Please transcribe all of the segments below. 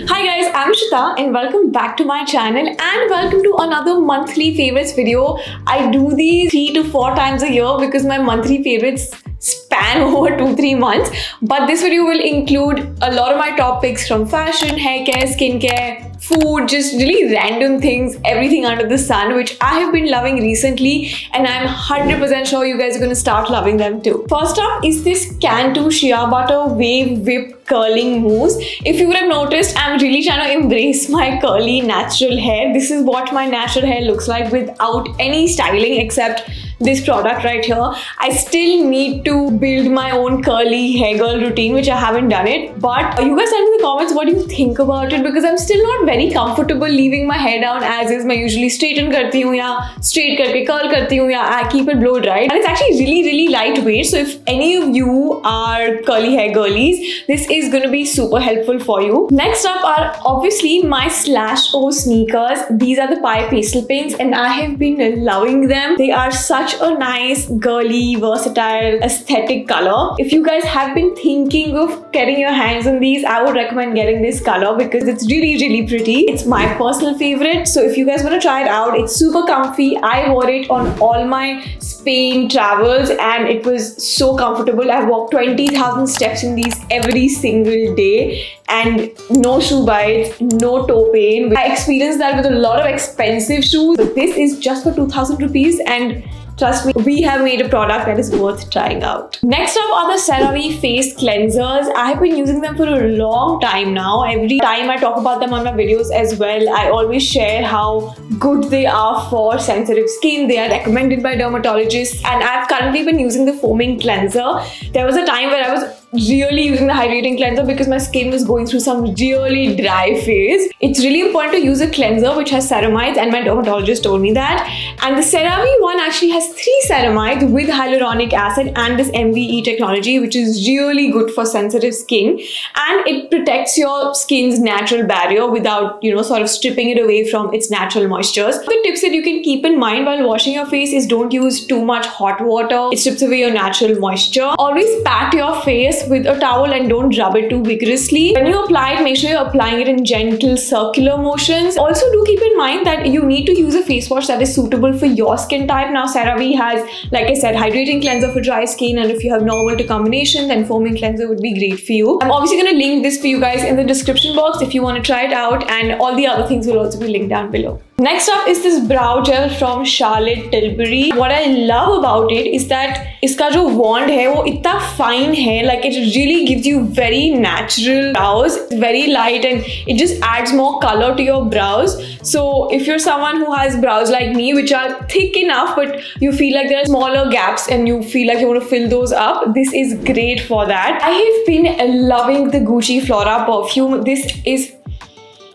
Hi guys, I'm Shita and welcome back to my channel and welcome to another monthly favorites video. I do these 3 to 4 times a year because my monthly favorites span over 2-3 months, but this video will include a lot of my top picks from fashion, hair care, skincare, food, just really random things, everything under the sun, which I have been loving recently and I'm 100% sure you guys are going to start loving them too. First up is this Cantu Shea Butter Wave Whip Curling Mousse. If you would have noticed, I'm really trying to embrace my curly natural hair. This is what my natural hair looks like without any styling except this product right here. I still need to build my own curly hair girl routine, which I haven't done it, but you guys tell me in the comments what you think about it, because I'm still not very comfortable leaving my hair down as is. मैं usually straighten करती हूँ या straight करके curl करती हूँ या I keep it blow dried, and it's actually really lightweight. So if any of you are curly hair girlies, this is going to be super helpful for you. Next up are obviously my Slash O sneakers. These are the pie pastel pinks and I have been loving them. They are such a nice, girly, versatile, aesthetic color. If you guys have been thinking of getting your hands on these, I would recommend getting this color because it's really pretty. It's my personal favorite. So if you guys want to try it out, it's super comfy. I wore it on all my Spain travels and it was so comfortable. I walked 20,000 steps in these every single day and no shoe bites, no toe pain. I experienced that with a lot of expensive shoes. But this is just for 2,000 rupees and trust me, we have made a product that is worth trying out. Next up are the CeraVe face cleansers. I have been using them for a long time now. Every time I talk about them on my videos as well, I always share how good they are for sensitive skin. They are recommended by dermatologists and I've currently been using the foaming cleanser. There was a time where I was really using the hydrating cleanser because my skin was going through some really dry phase. It's really important to use a cleanser which has ceramides, and my dermatologist told me that. And the CeraVe one actually has 3 ceramides with hyaluronic acid and this MVE technology, which is really good for sensitive skin, and it protects your skin's natural barrier without, sort of stripping it away from its natural moistures. The tips that you can keep in mind while washing your face is don't use too much hot water. It strips away your natural moisture. Always pat your face with a towel and don't rub it too vigorously. When you apply it, make sure you're applying it in gentle circular motions. Also do keep in mind that you need to use a face wash that is suitable for your skin type. Now CeraVe has, like I said, hydrating cleanser for dry skin, and if you have normal to combination, then foaming cleanser would be great for you. I'm obviously going to link this for you guys in the description box if you want to try it out, and all the other things will also be linked down below. Next up is this brow gel from Charlotte Tilbury. What I love about it is that iska jo wand hai wo itna fine hai, like it really gives you very natural brows. It's very light and it just adds more color to your brows. So if you're someone who has brows like me which are thick enough but you feel like there are smaller gaps and you feel like you want to fill those up, this is great for that. I have been loving the Gucci Flora perfume. This is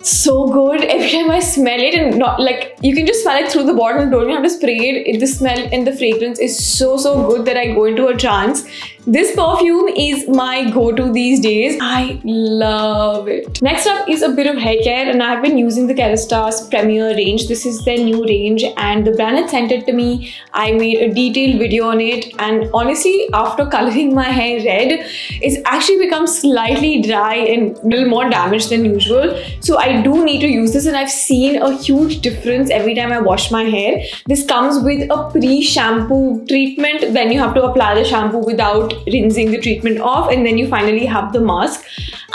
so good. Every time I smell it, and not like you can just smell it through the bottle, don't even have to spray it. The smell and the fragrance is so good that I go into a trance. This perfume is my go-to these days. I love it. Next up is a bit of hair care, and I've been using the Kérastase Premier range. This is their new range and the brand had sent it to me. I made a detailed video on it, and honestly, after coloring my hair red, it's actually become slightly dry and a little more damaged than usual. So I do need to use this, and I've seen a huge difference every time I wash my hair. This comes with a pre-shampoo treatment. Then you have to apply the shampoo without rinsing the treatment off, and then you finally have the mask.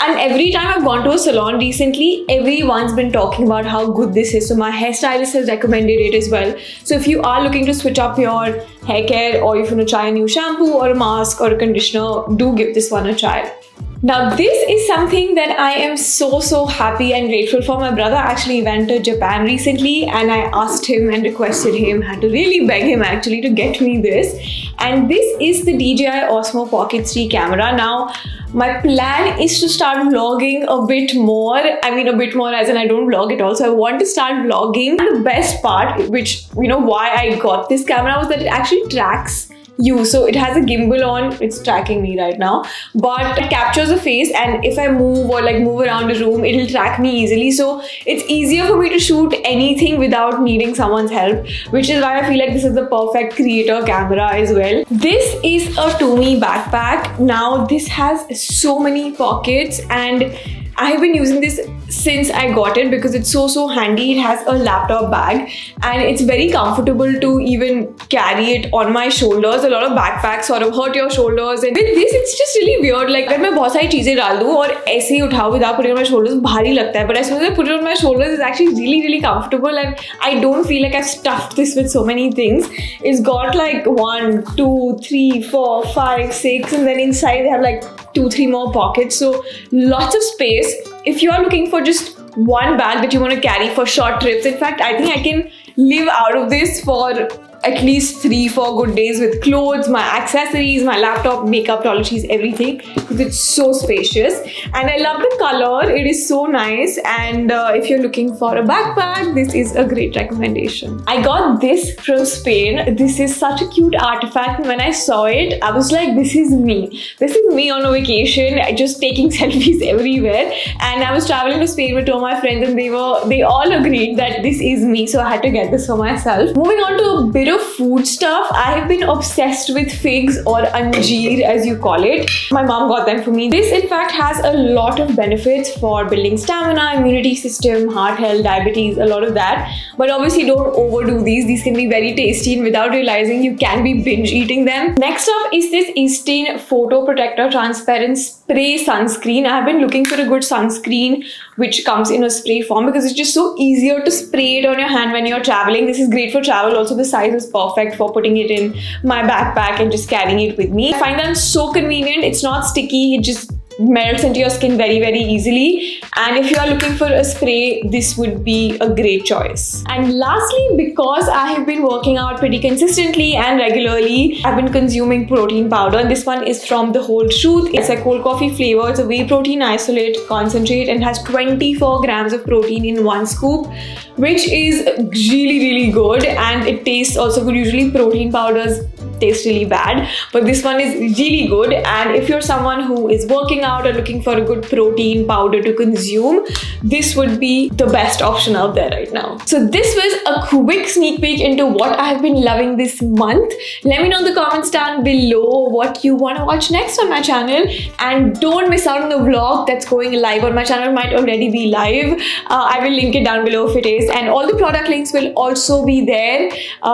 And every time I've gone to a salon recently, everyone's been talking about how good this is. So my hairstylist has recommended it as well. So if you are looking to switch up your hair care, or if you want to try a new shampoo or a mask or a conditioner, do give this one a try. Now this is something that I am so happy and grateful for. My brother actually went to Japan recently and I asked him and requested him, had to really beg him actually to get me this. And this is the DJI Osmo Pocket 3 camera. Now my plan is to start vlogging a bit more. I mean a bit more as in I don't vlog at all. So I want to start vlogging. And the best part, which why I got this camera, was that it actually tracks you. So it has a gimbal on, it's tracking me right now, but it captures the face, and if I move or move around the room, it'll track me easily. So it's easier for me to shoot anything without needing someone's help, which is why I feel like this is the perfect creator camera as well. This is a Tumi backpack. Now this has so many pockets, and I have been using this since I got it because it's so handy. It has a laptop bag and it's very comfortable to even carry it on my shoulders. A lot of backpacks sort of hurt your shoulders, and with this it's just really weird. Like अगर मैं बहुत सारी चीजें डाल दूँ और ऐसे ही उठाऊँ without putting it on my shoulders, भारी लगता है. But as soon as I put it on my shoulders, it's actually really comfortable, and I don't feel like I've stuffed this with so many things. It's got like 1, 2, 3, 4, 5, 6, and then inside they have like 2-3 more pockets, so lots of space. If you are looking for just one bag that you want to carry for short trips, in fact I think I can live out of this for at least 3-4 good days with clothes, my accessories, my laptop, makeup, toiletries, everything, because it's so spacious. And I love the color, it is so nice. And if you're looking for a backpack, this is a great recommendation. I got this from Spain. This is such a cute artifact, and when I saw it I was like, this is me. This is me on a vacation, just taking selfies everywhere. And I was traveling to Spain with two of my friends, and they all agreed that this is me, so I had to get this for myself. Moving on to a bit of food stuff, I have been obsessed with figs, or anjeer as you call it. My mom got them for me. This in fact has a lot of benefits for building stamina, immunity system, heart health, diabetes, a lot of that. But obviously don't overdo these. These can be very tasty, and without realizing you can be binge eating them. Next up is this Eastine Photo Protector Transparent Spray Sunscreen. I have been looking for a good sunscreen which comes in a spray form because it's just so easier to spray it on your hand when you're traveling. This is great for travel. Also the size is perfect for putting it in my backpack and just carrying it with me. I find them so convenient. It's not sticky. It just melts into your skin very easily. And if you are looking for a spray, this would be a great choice. And lastly, because I have been working out pretty consistently and regularly, I've been consuming protein powder. And this one is from The Whole Truth. It's a cold coffee flavor. It's a whey protein isolate concentrate and has 24 grams of protein in one scoop, which is really good, and it tastes also good. Usually protein powders taste really bad, but this one is really good. And if you're someone who is working out or looking for a good protein powder to consume, this would be the best option out there right now. So this was a quick sneak peek into what I have been loving this month. Let me know in the comments down below what you want to watch next on my channel, and don't miss out on the vlog that's going live on my channel. It might already be live. I will link it down below if it is, and all the product links will also be there.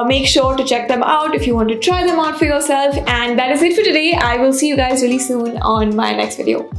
Make sure to check them out if you want to try them out for yourself. And that is it for today. I will see you guys really soon on my next video.